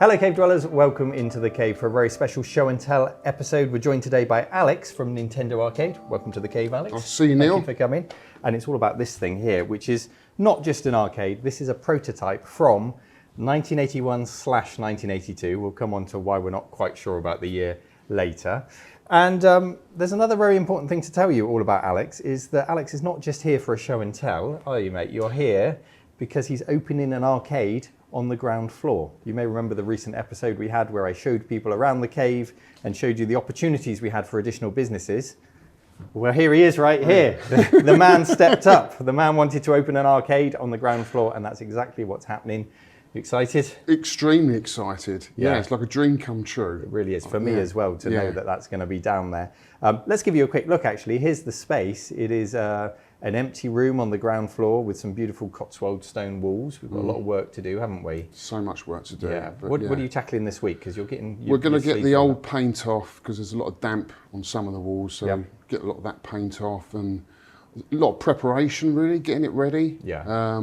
Hello Cave Dwellers, welcome into the cave for a very special show and tell episode. We're joined today by Alex from Nintendo Arcade. Welcome to the cave, Alex. I'll see you, Neil. Thank you for coming. And it's all about this thing here, which is not just an arcade. This is a prototype from 1981/1982. We'll come on to why we're not quite sure about the year later. And there's another very important thing to tell you all about Alex, is that Alex is not just here for a show and tell, are you, mate? You're here because he's opening an arcade on the ground floor. You may remember the recent episode we had where I showed people around the cave and showed you the opportunities we had for additional businesses. Well, here he is right here. The man stepped up. The man wanted to open an arcade on the ground floor, and that's exactly what's happening. You excited? Extremely excited. Yeah, it's like a dream come true. It really is for me as well to know that that's going to be down there. Let's give you a quick look actually. Here's the space. It is an empty room on the ground floor with some beautiful Cotswold stone walls. We've got a lot of work to do, haven't we? So much work to do. Yeah. What are you tackling this week? Because you're getting. We're going to get the old paint off because there's a lot of damp on some of the walls. So get a lot of that paint off and a lot of preparation really, getting it ready. Yeah.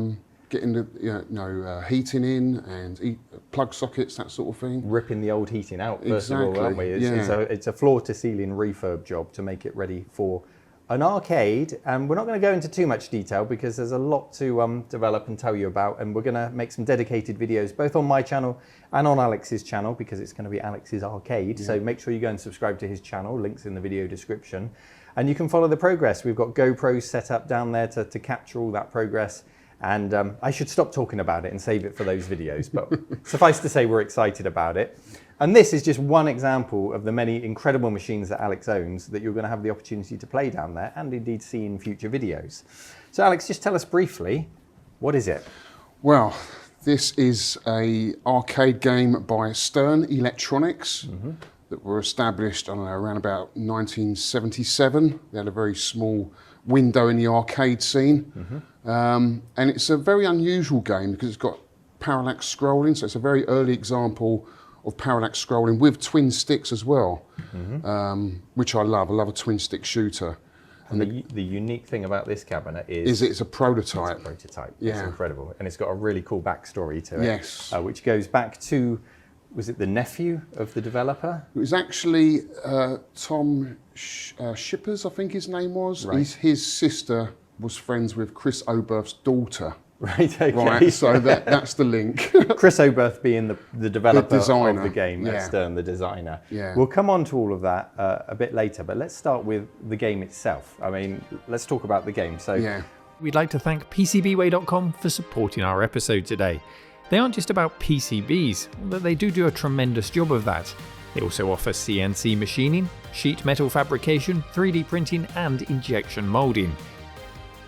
Getting the heating in and plug sockets, that sort of thing. Ripping the old heating out first of all, aren't we? It's a floor to ceiling refurb job to make it ready for an arcade, and we're not going to go into too much detail because there's a lot to develop and tell you about, and we're going to make some dedicated videos both on my channel and on Alex's channel because it's going to be Alex's arcade. So make sure you go and subscribe to his channel, links in the video description, and you can follow the progress. We've got GoPros set up down there to capture all that progress, and I should stop talking about it and save it for those videos, but suffice to say we're excited about it. And this is just one example of the many incredible machines that Alex owns that you're going to have the opportunity to play down there and indeed see in future videos. So Alex, just tell us briefly, what is it? Well, this is an arcade game by Stern Electronics that were established, I don't know, around about 1977. They had a very small window in the arcade scene. And it's a very unusual game because it's got parallax scrolling, so it's a very early example of parallax scrolling with twin sticks as well, which I love. I love a twin stick shooter. And the unique thing about this cabinet is it's a prototype. It's a prototype. Yeah. It's incredible. And it's got a really cool backstory to it. Yes. Which goes back to, was it the nephew of the developer? It was actually Tom Shippers, I think his name was. Right. His sister was friends with Chris Oberth's daughter. Right, okay. Right, so that's the link. Chris Oberth being the developer of the game, Stern, the designer. Yeah. We'll come on to all of that a bit later, but let's start with the game itself. I mean, let's talk about the game. So, we'd like to thank PCBWay.com for supporting our episode today. They aren't just about PCBs, but they do a tremendous job of that. They also offer CNC machining, sheet metal fabrication, 3D printing, and injection molding.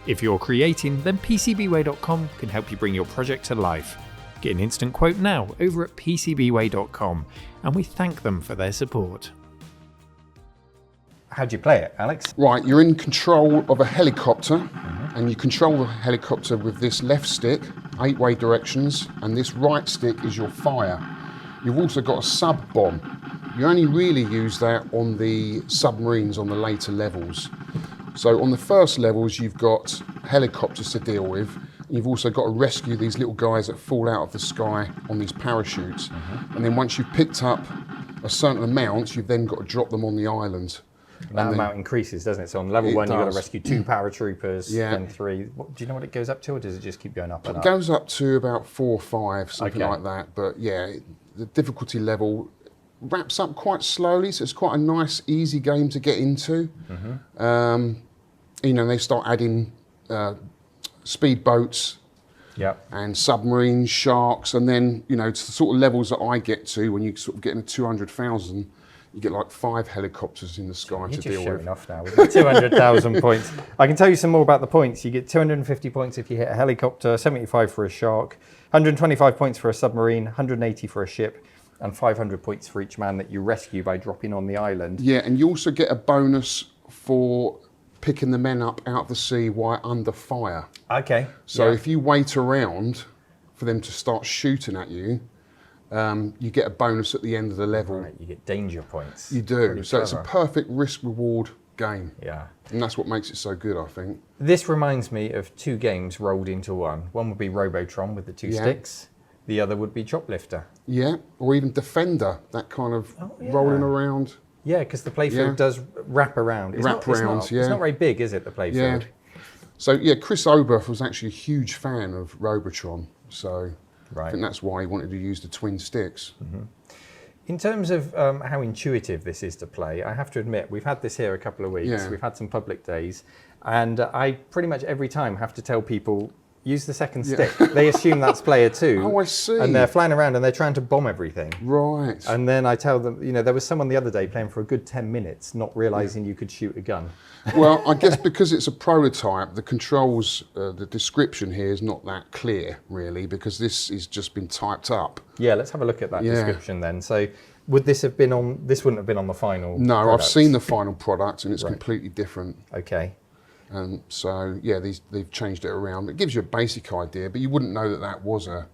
If you're creating, then PCBWay.com can help you bring your project to life. Get an instant quote now over at PCBWay.com, and we thank them for their support. How do you play it, Alex? Right, you're in control of a helicopter, and you control the helicopter with this left stick, 8-way directions, and this right stick is your fire. You've also got a sub-bomb. You only really use that on the submarines on the later levels. So on the first levels, you've got helicopters to deal with. You've also got to rescue these little guys that fall out of the sky on these parachutes. And then once you've picked up a certain amount, you've then got to drop them on the island. That amount increases, doesn't it? So on level 1, you've got to rescue 2 paratroopers, then 3. Do you know what it goes up to, or does it just keep going up and up? It goes up to about 4 or 5, something like that. But yeah, the difficulty level wraps up quite slowly, so it's quite a nice, easy game to get into. They start adding speedboats and submarines, sharks, and then, to the sort of levels that I get to, when you sort of get into 200,000, you get like 5 helicopters in the sky to deal with. You're just showing off now with 200,000 points. I can tell you some more about the points. You get 250 points if you hit a helicopter, 75 for a shark, 125 points for a submarine, 180 for a ship, and 500 points for each man that you rescue by dropping on the island. Yeah, and you also get a bonus for picking the men up out of the sea while under fire. Okay. So if you wait around for them to start shooting at you, you get a bonus at the end of the level. Right, you get danger points. You do. So it's a perfect risk-reward game. Yeah. And that's what makes it so good, I think. This reminds me of 2 games rolled into one. One would be Robotron with the 2 sticks, The other would be Choplifter. Yeah, or even Defender, that kind of rolling around. Yeah, because the playfield does wrap around. It's not very big, is it, the playfield? Yeah. So, yeah, Chris Oberth was actually a huge fan of Robotron. So I think that's why he wanted to use the twin sticks. In terms of how intuitive this is to play, I have to admit, we've had this here a couple of weeks. Yeah. We've had some public days. And I pretty much every time have to tell people, use the second stick. They assume that's player 2. Oh, I see. And they're flying around and they're trying to bomb everything. Right. And then I tell them, there was someone the other day playing for a good 10 minutes, not realising you could shoot a gun. Well, I guess because it's a prototype, the controls, the description here is not that clear, really, because this has just been typed up. Yeah, let's have a look at that description then. So would this have been on, this wouldn't have been on the final No, product? I've seen the final product and it's completely different. Okay. And so, yeah, they've changed it around. It gives you a basic idea, but you wouldn't know that that was a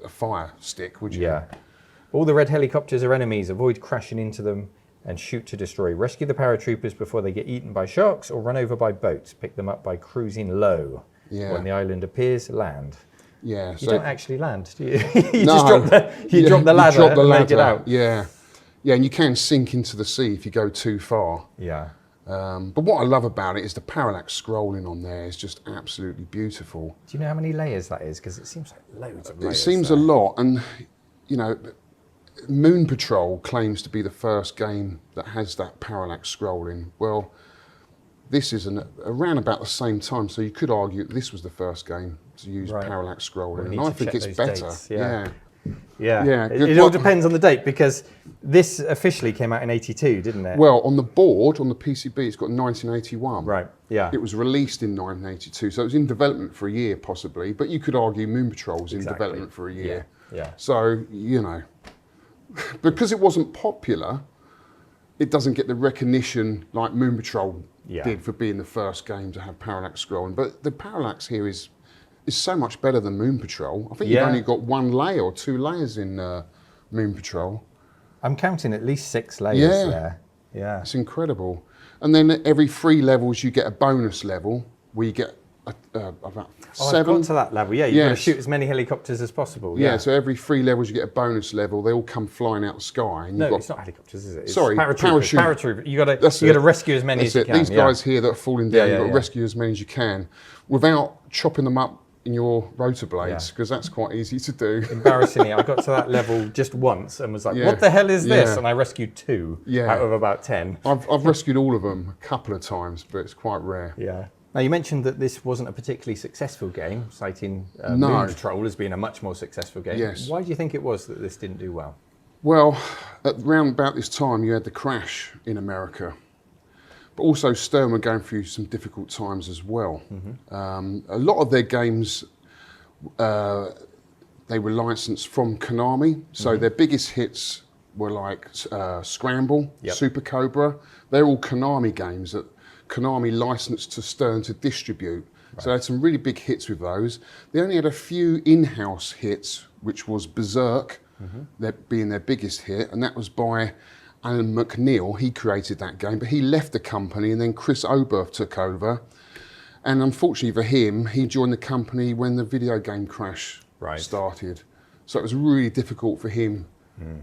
fire stick, would you? Yeah. All the red helicopters are enemies. Avoid crashing into them and shoot to destroy. Rescue the paratroopers before they get eaten by sharks or run over by boats. Pick them up by cruising low. Yeah. When the island appears, land. Yeah. You don't actually land, do you? You No. just drop the ladder and make it out. Yeah. Yeah, and you can sink into the sea if you go too far. Yeah. But what I love about it is the parallax scrolling on there is just absolutely beautiful. Do you know how many layers that is? Because it seems like loads of layers. It seems a lot, and Moon Patrol claims to be the first game that has that parallax scrolling. Well, this is around about the same time, so you could argue that this was the first game to use parallax scrolling, Well, and I think it's better. Yeah. It all depends on the date, because this officially came out in 82, didn't it? Well, on the board, on the PCB, it's got 1981. Right, yeah. It was released in 1982, so it was in development for a year, possibly. But you could argue Moon Patrol was in development for a year. Yeah. So, because it wasn't popular, it doesn't get the recognition like Moon Patrol did for being the first game to have parallax scrolling. But the parallax here is so much better than Moon Patrol. I think you've only got 1 layer or 2 layers in Moon Patrol. I'm counting at least 6 layers there. Yeah. It's incredible. And then every 3 levels you get a bonus level where you get about 7. I've got to that level. Yeah, you've got to shoot as many helicopters as possible. Yeah, so every 3 levels you get a bonus level. They all come flying out the sky. And it's not helicopters, is it? It's sorry, paratroopers. You got to rescue as many as you can. These guys here that are falling down, you've got to rescue as many as you can without chopping them up in your rotor blades, because that's quite easy to do. Embarrassingly, I got to that level just once and was like, what the hell is this? And I rescued 2 out of about 10. I've rescued all of them a couple of times, but it's quite rare. Yeah. Now, you mentioned that this wasn't a particularly successful game, citing Moon Patrol as being a much more successful game. Yes. Why do you think it was that this didn't do well? Well, around about this time, you had the crash in America. But also Stern were going through some difficult times as well. A lot of their games, they were licensed from Konami. So their biggest hits were like Scramble, Super Cobra. They're all Konami games that Konami licensed to Stern to distribute. So they had some really big hits with those. They only had a few in-house hits, which was Berserk, being their biggest hit, and that was by Alan McNeil. He created that game, but he left the company and then Chris Oberth took over. And unfortunately for him, he joined the company when the video game crash started. So it was really difficult for him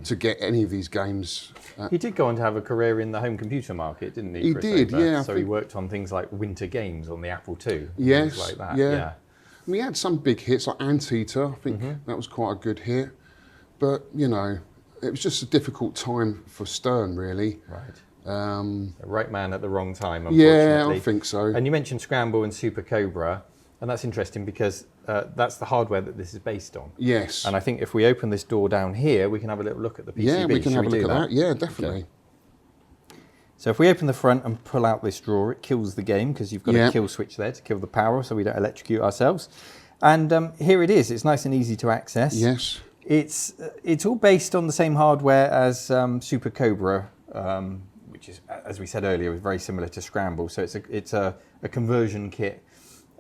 to get any of these games. He did go on to have a career in the home computer market, didn't he? He did, yeah. So he worked on things like Winter Games on the Apple II. Yes, things like that. yeah. And we had some big hits like Anteater. I think that was quite a good hit. But, it was just a difficult time for Stern, really. The right man at the wrong time, unfortunately. Yeah, I think so. And you mentioned Scramble and Super Cobra, and that's interesting because that's the hardware that this is based on. Yes. And I think if we open this door down here, we can have a little look at the PCB. Yeah, we can have a look at that. Yeah, definitely. Okay. So if we open the front and pull out this drawer, it kills the game because you've got a kill switch there to kill the power so we don't electrocute ourselves. And here it is. It's nice and easy to access. Yes. It's all based on the same hardware as Super Cobra, which is, as we said earlier, was very similar to Scramble. So it's a conversion kit,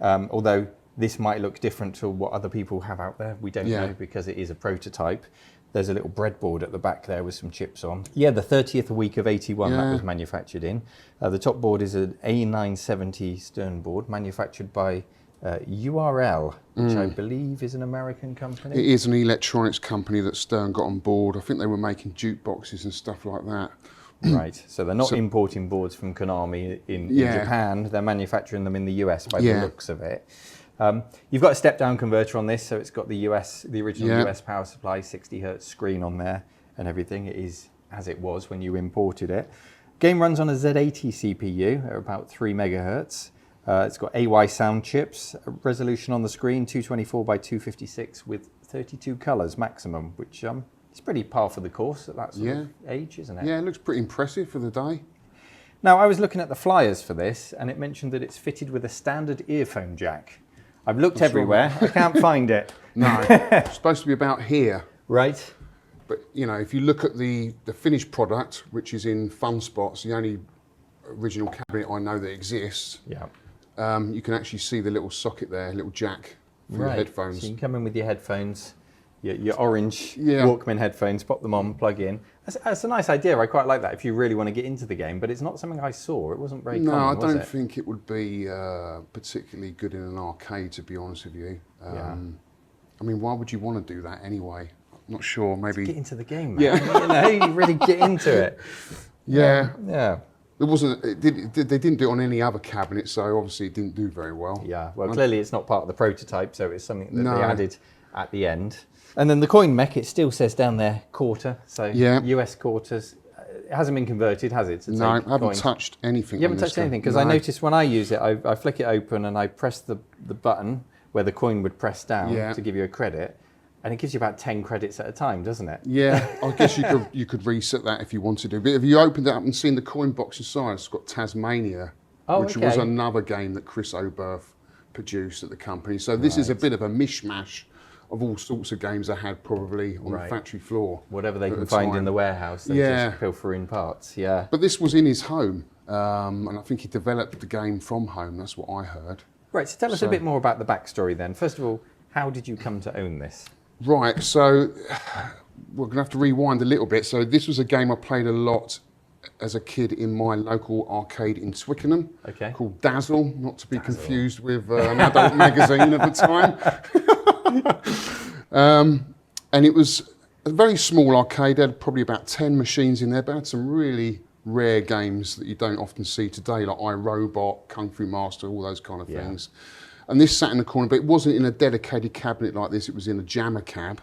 although this might look different to what other people have out there. We don't know because it is a prototype. There's a little breadboard at the back there with some chips on. Yeah, the 30th week of 81 that was manufactured in. The top board is an A970 Stern board, manufactured by URL, which I believe is an American company. It is an electronics company that Stern got on board. I think they were making jukeboxes and stuff like that. Right, so they're not importing boards from Konami in Japan, they're manufacturing them in the US by the looks of it. You've got a step-down converter on this, so it's got the original US power supply, 60 hertz screen on there and everything. It is as it was when you imported it. Game runs on a Z80 CPU at about 3 megahertz. It's got AY sound chips, resolution on the screen, 224 by 256 with 32 colours maximum, which is pretty par for the course at that sort of age, isn't it? Yeah, it looks pretty impressive for the day. Now, I was looking at the flyers for this, and it mentioned that it's fitted with a standard earphone jack. I've looked everywhere, I can't find it. No, it's supposed to be about here. Right. But, you know, if you look at the finished product, which is in Fun Spots, the only original cabinet I know that exists, you can actually see the little socket there, little jack for your headphones. So you can come in with your headphones, your orange Walkman headphones, pop them on, plug in. That's a nice idea. I quite like that if you really want to get into the game, but it's not something I saw. It wasn't very common, No, I was don't it? think it would be particularly good in an arcade, to be honest with you. I mean, why would you want to do that anyway? I'm not sure, maybe... Get into the game, man. You really get into it. Yeah. It wasn't. They didn't do it on any other cabinet, so obviously it didn't do very well. Yeah, well, clearly it's not part of the prototype, so it's something that they added at the end. And then the coin mech, it still says down there quarter, so US quarters. It hasn't been converted, has it? No, I haven't touched anything. You haven't touched anything, because I noticed when I use it, I flick it open and I press the button where the coin would press down to give you a credit. And it gives you about 10 credits at a time, doesn't it? Yeah, I guess you could reset that if you wanted to. But if you opened it up and seen the coin box inside, it's got Tasmania, which was another game that Chris Oberth produced at the company. So this is a bit of a mishmash of all sorts of games I had probably on the factory floor. Whatever they can find in the warehouse, they just pilfer in parts, But this was in his home, and I think he developed the game from home, that's what I heard. Right, so tell us a bit more about the backstory then. First of all, how did you come to own this? Right, so we're going to have to rewind a little bit. So this was a game I played a lot as a kid in my local arcade in Twickenham, called Dazzle, not to be confused with an adult magazine at the time. And it was a very small arcade. It had probably about 10 machines in there, but had some really rare games that you don't often see today, like iRobot, Kung Fu Master, all those kind of things. And this sat in the corner, but it wasn't in a dedicated cabinet like this, it was in a jammer cab,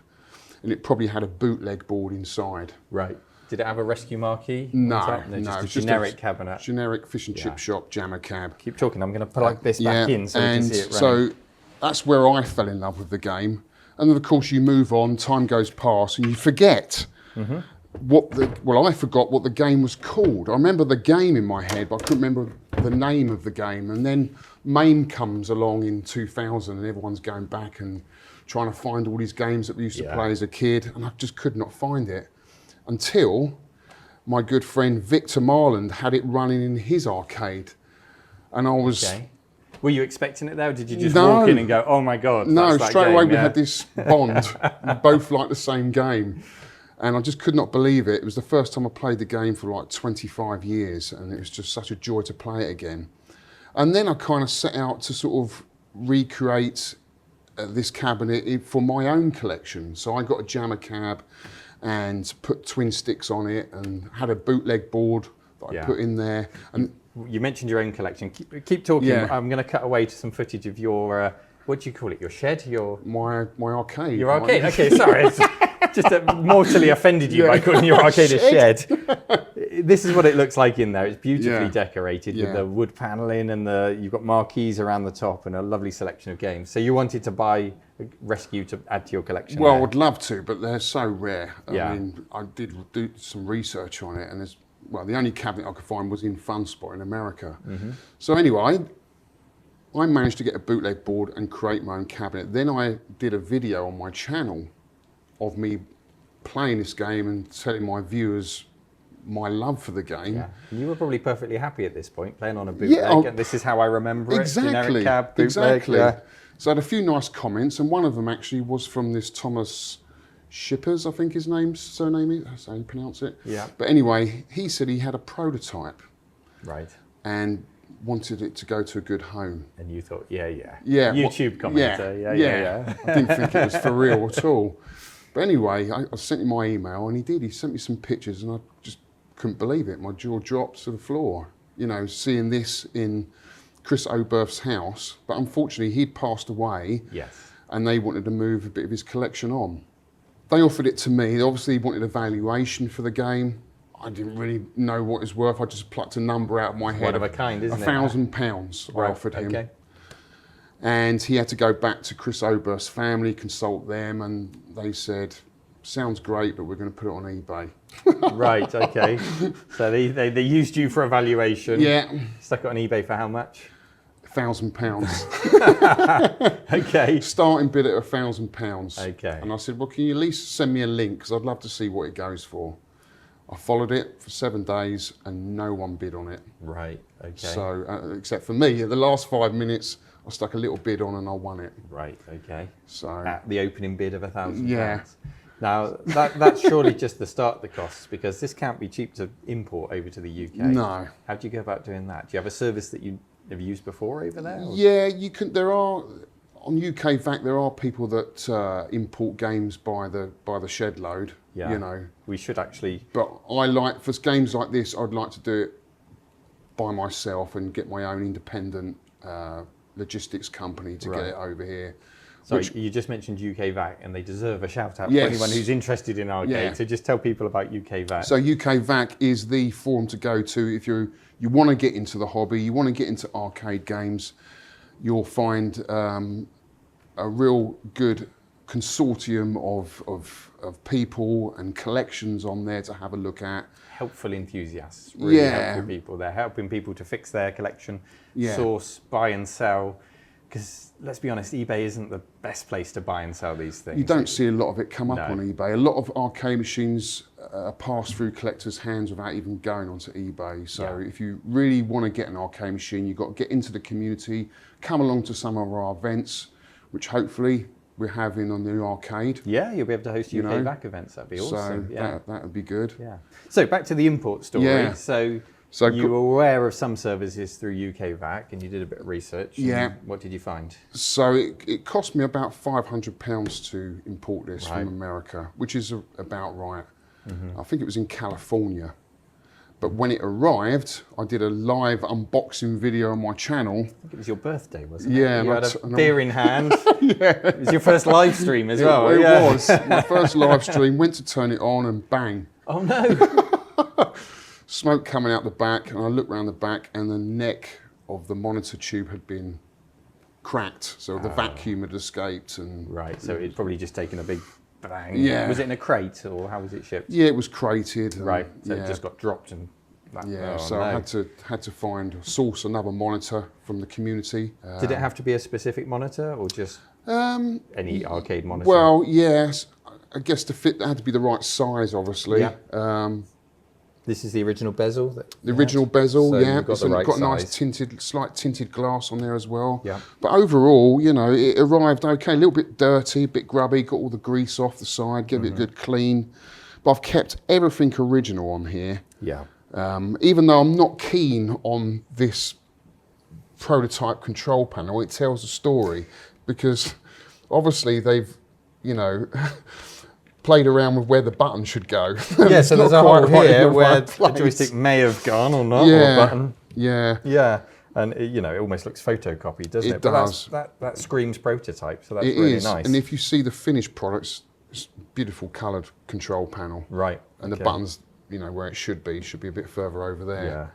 and it probably had a bootleg board inside. Right. Did it have a rescue marquee? No, just a generic cabinet. Generic fish and chip shop jammer cab. Keep talking, I'm going to plug this back in so we can see it running. So that's where I fell in love with the game. And then of course you move on, time goes past, and you forget I forgot what the game was called. I remember the game in my head, but I couldn't remember the name of the game. And then MAME comes along in 2000 and everyone's going back and trying to find all these games that we used to play as a kid, and I just could not find it until my good friend Victor Marland had it running in his arcade. And I was... Were you expecting it there, or did you just walk in and go, oh my God, No, that's straight that away game, we had this bond. We both liked the same game. And I just could not believe it. It was the first time I played the game for like 25 years, and it was just such a joy to play it again. And then I kind of set out to sort of recreate this cabinet for my own collection. So I got a jammer cab and put twin sticks on it and had a bootleg board that I put in there. And you mentioned your own collection. Keep talking. I'm going to cut away to some footage of your, what do you call it, your shed? My arcade. Your arcade, okay, sorry. Just mortally offended you by calling your arcade a shed. This is what it looks like in there. It's beautifully decorated with the wood paneling, and you've got marquees around the top and a lovely selection of games. So you wanted to buy a Rescue to add to your collection? Well, I would love to, but they're so rare. I mean, I did do some research on it, and the only cabinet I could find was in Fun Spot in America. So anyway, I managed to get a bootleg board and create my own cabinet. Then I did a video on my channel of me playing this game and telling my viewers my love for the game. Yeah. And you were probably perfectly happy at this point, playing on a bootleg, and this is how I remember it. Generic cab, bootleg. Exactly. So I had a few nice comments, and one of them actually was from this Thomas Shippers, I think his surname is, that's how you pronounce it. Yeah. But anyway, he said he had a prototype. Right. And wanted it to go to a good home. And you thought, yeah. YouTube commenter, yeah. I didn't think it was for real at all. But anyway, I sent him my email, and he did. He sent me some pictures, and I just couldn't believe it. My jaw dropped to the floor. You know, seeing this in Chris Oberth's house. But unfortunately, he'd passed away. Yes. And they wanted to move a bit of his collection on. They offered it to me. They obviously wanted a valuation for the game. I didn't really know what it was worth. I just plucked a number out of my head. One of a kind, isn't it? £1,000 I offered him. Okay. And he had to go back to Chris Oberth's family, consult them, and they said, sounds great, but we're going to put it on eBay. Right, okay. So they used you for a valuation. Yeah. Stuck it on eBay for how much? £1,000. Okay. Starting bid at £1,000. Okay. And I said, well, can you at least send me a link? Because I'd love to see what it goes for. I followed it for 7 days and no one bid on it. Right, okay. So, except for me, at the last 5 minutes, I stuck a little bid on and I won it. Right, okay. So at the opening bid of £1,000. Yeah. Now, that's surely just the start of the costs, because this can't be cheap to import over to the UK. No. How do you go about doing that? Do you have a service that you have used before over there? Or? Yeah, you can. There are on UKVAC. There are people that import games by the shed load. Yeah. You know, we should actually. But I like for games like this. I'd like to do it by myself and get my own independent logistics company to get it over here. So you just mentioned UKVAC, and they deserve a shout out Yes. for anyone who's interested in arcade. Yeah. So just tell people about UKVAC. So UKVAC is the forum to go to if you want to get into the hobby, you want to get into arcade games. You'll find a real good consortium of people and collections on there to have a look at. Helpful enthusiasts, really helpful people. They're helping people to fix their collection, source, buy and sell. Because let's be honest, eBay isn't the best place to buy and sell these things. You don't see a lot of it come up on eBay. A lot of arcade machines are passed through collectors' hands without even going onto eBay. So if you really want to get an arcade machine, you've got to get into the community, come along to some of our events, which hopefully we're having on the arcade. Yeah, you'll be able to host UKVAC events. That'd be awesome. So that would be good. Yeah. So back to the import story. Yeah. So you were aware of some services through UKVAC, and you did a bit of research. Yeah. What did you find? So it cost me about £500 to import this from America, which is about right. Mm-hmm. I think it was in California. But when it arrived, I did a live unboxing video on my channel. I think it was your birthday, wasn't it? Yeah. You had a beer in hand. It was your first live stream as well. It was. My first live stream, went to turn it on and bang. Oh no. Smoke coming out the back, and I looked around the back, and the neck of the monitor tube had been cracked, so the vacuum had escaped. And right, so it'd probably just taken a big bang. Yeah. Was it in a crate, or how was it shipped? Yeah, it was crated. Right, so it just got dropped and. I had to source another monitor from the community. Did it have to be a specific monitor, or just any arcade monitor? Well, yes, I guess to fit, it had to be the right size, obviously. Yeah. This is the original bezel? The original bezel, so yeah. Got the right got size. nice slight tinted glass on there as well. Yeah. But overall, you know, it arrived okay, a little bit dirty, a bit grubby, got all the grease off the side, gave it a good clean. But I've kept everything original on here. Yeah. Even though I'm not keen on this prototype control panel, it tells a story, because obviously they've, you know, played around with where the button should go. Yeah, so there's a hole here where the joystick may have gone or not, or a button. Yeah. Yeah, and it almost looks photocopied, doesn't it? It does. But that screams prototype, so that's really nice. And if you see the finished products, it's beautiful coloured control panel. Right. And the buttons, you know, where it should be a bit further over there. Yeah.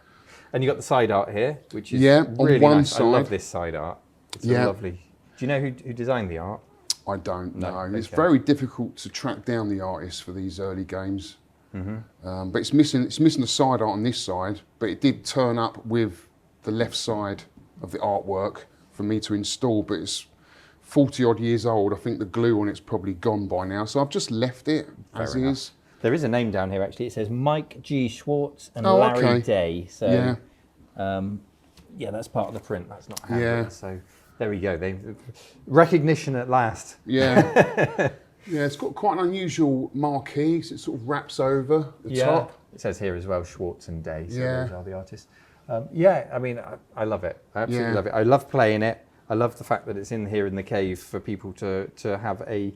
And you got the side art here, which is on really one nice. side. I love this side art. It's lovely. Do you know who designed the art? I don't know. Okay. It's very difficult to track down the artists for these early games. Mm-hmm. But it's missing the side art on this side, but it did turn up with the left side of the artwork for me to install, but it's 40 odd years old. I think the glue on it's probably gone by now, so I've just left it as is. There is a name down here actually. It says Mike G. Schwartz and Larry Day. So that's part of the print. That's not handwritten. So there we go. Recognition at last. Yeah. Yeah, it's got quite an unusual marquee. So it sort of wraps over the top. It says here as well, Schwartz and Day. So those are the artists. Yeah, I mean, I love it. I absolutely love it. I love playing it. I love the fact that it's in here in the cave for people to have a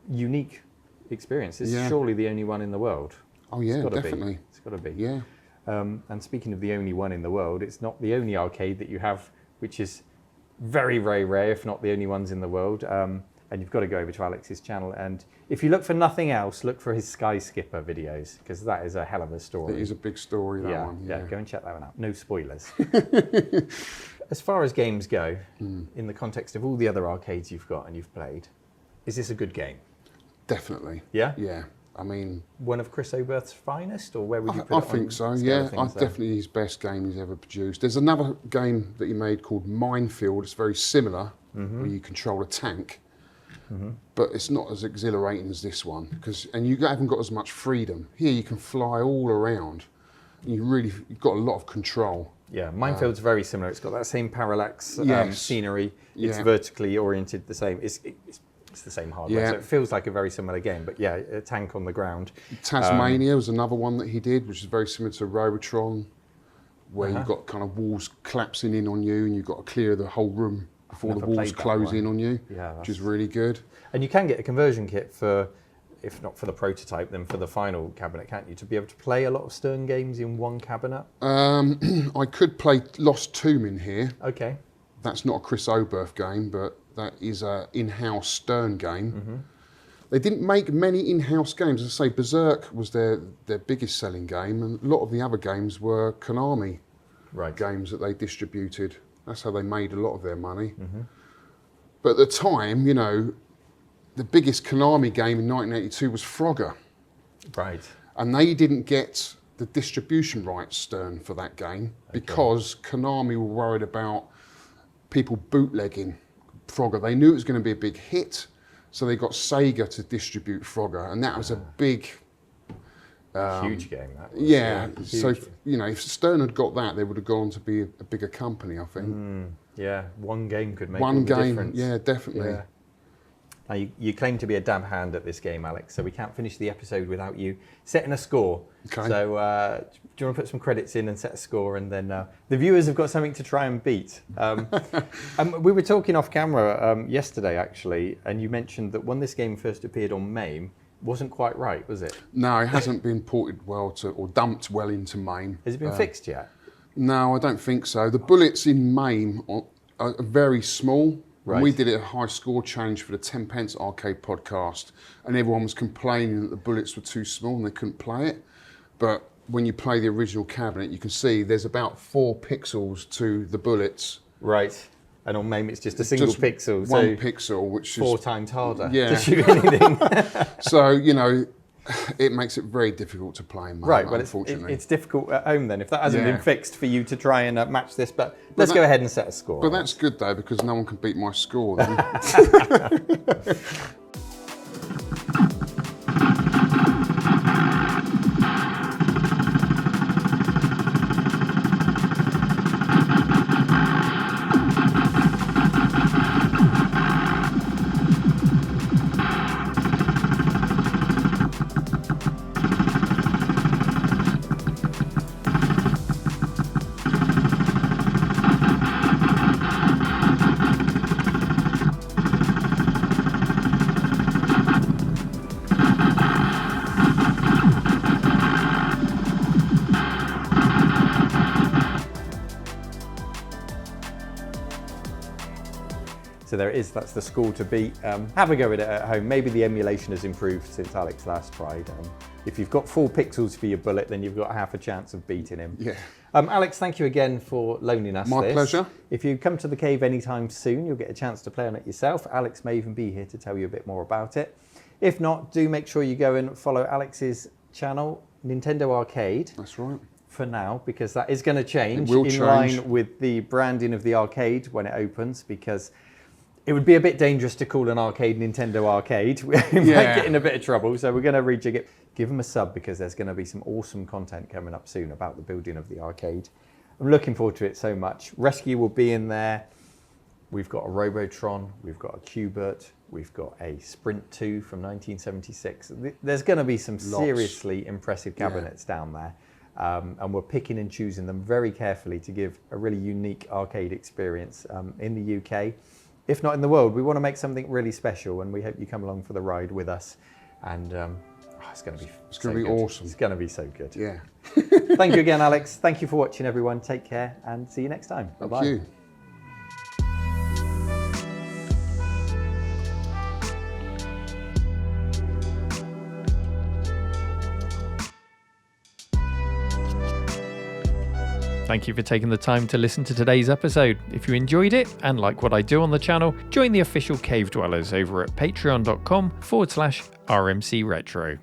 unique experience. It's surely the only one in the world. Oh yeah, definitely. It's got to be. Yeah. And speaking of the only one in the world, it's not the only arcade that you have, which is very, very rare, if not the only ones in the world. And you've got to go over to Alex's channel. And if you look for nothing else, look for his Sky Skipper videos, because that is a hell of a story. It is a big story, that one. Yeah, go and check that one out. No spoilers. As far as games go, in the context of all the other arcades you've got and you've played, is this a good game? Definitely. Yeah? Yeah. I mean... One of Chris Oberth's finest, or where would you put it? I think so, yeah. Definitely his best game he's ever produced. There's another game that he made called Minefield. It's very similar, where you control a tank. But it's not as exhilarating as this one, and you haven't got as much freedom. Here you can fly all around. You've got a lot of control. Yeah, Minefield's very similar. It's got that same parallax scenery. It's vertically oriented the same. It's the same hardware, so it feels like a very similar game. But yeah, a tank on the ground. Tasmania was another one that he did, which is very similar to Robotron, where you've got kind of walls collapsing in on you, and you've got to clear the whole room before the walls close in on you, which is really good. And you can get a conversion kit for, if not for the prototype, then for the final cabinet, can't you? To be able to play a lot of Stern games in one cabinet? I could play Lost Tomb in here. Okay. That's not a Chris Oberth game, but that is an in-house Stern game. They didn't make many in-house games. As I say, Berserk was their biggest selling game, and a lot of the other games were Konami games that they distributed. That's how they made a lot of their money. But at the time, you know, the biggest Konami game in 1982 was Frogger. Right. And they didn't get the distribution rights, Stern, for that game because Konami were worried about people bootlegging Frogger. They knew it was going to be a big hit, so they got Sega to distribute Frogger, and that was a big... huge game, that was. Yeah, so, you know, if Stern had got that, they would have gone to be a bigger company, I think. Yeah, one game could make all the difference. Yeah, definitely. Yeah. Now, you claim to be a dab hand at this game, Alex, so we can't finish the episode without you setting a score. Okay. So do you want to put some credits in and set a score, and then the viewers have got something to try and beat. We were talking off camera yesterday, actually, and you mentioned that when this game first appeared on MAME, wasn't quite right, was it? No, it hasn't been ported well to, or dumped well into MAME. Has it been fixed yet? No, I don't think so. The bullets in MAME are very small. Right. We did a high score challenge for the 10 pence arcade podcast, and everyone was complaining that the bullets were too small and they couldn't play it. But when you play the original cabinet, you can see there's about 4 pixels to the bullets. Right. And on MAME, it's just a single pixel. One pixel, which is 4 times harder to shoot anything. So, you know, it makes it very difficult to play in MAME, right, but unfortunately. It's difficult at home then, if that hasn't been fixed for you to try and match this. But let's go ahead and set a score. But that's good, though, because no one can beat my score then. So there it is, that's the score to beat. Have a go at it at home. Maybe the emulation has improved since Alex last tried. If you've got 4 pixels for your bullet, then you've got half a chance of beating him. Yeah. Alex, thank you again for loaning us this. My pleasure. If you come to the cave anytime soon, you'll get a chance to play on it yourself. Alex may even be here to tell you a bit more about it. If not, do make sure you go and follow Alex's channel, Nintendo Arcade. That's right. For now, because that is going to change in line with the branding of the arcade when it opens, because it would be a bit dangerous to call an arcade Nintendo Arcade. We might get in a bit of trouble, so we're going to rejig it. Give them a sub, because there's going to be some awesome content coming up soon about the building of the arcade. I'm looking forward to it so much. Rescue will be in there. We've got a Robotron, we've got a Q*bert, we've got a Sprint 2 from 1976. There's going to be some seriously impressive cabinets down there. and we're picking and choosing them very carefully to give a really unique arcade experience in the UK, if not in the world. We want to make something really special, and we hope you come along for the ride with us. And it's going to be awesome. It's going to be so good. Yeah. Thank you again, Alex. Thank you for watching, everyone. Take care and see you next time. Bye-bye. Thank you. Thank you for taking the time to listen to today's episode. If you enjoyed it and like what I do on the channel, join the official Cave Dwellers over at patreon.com/RMC Retro.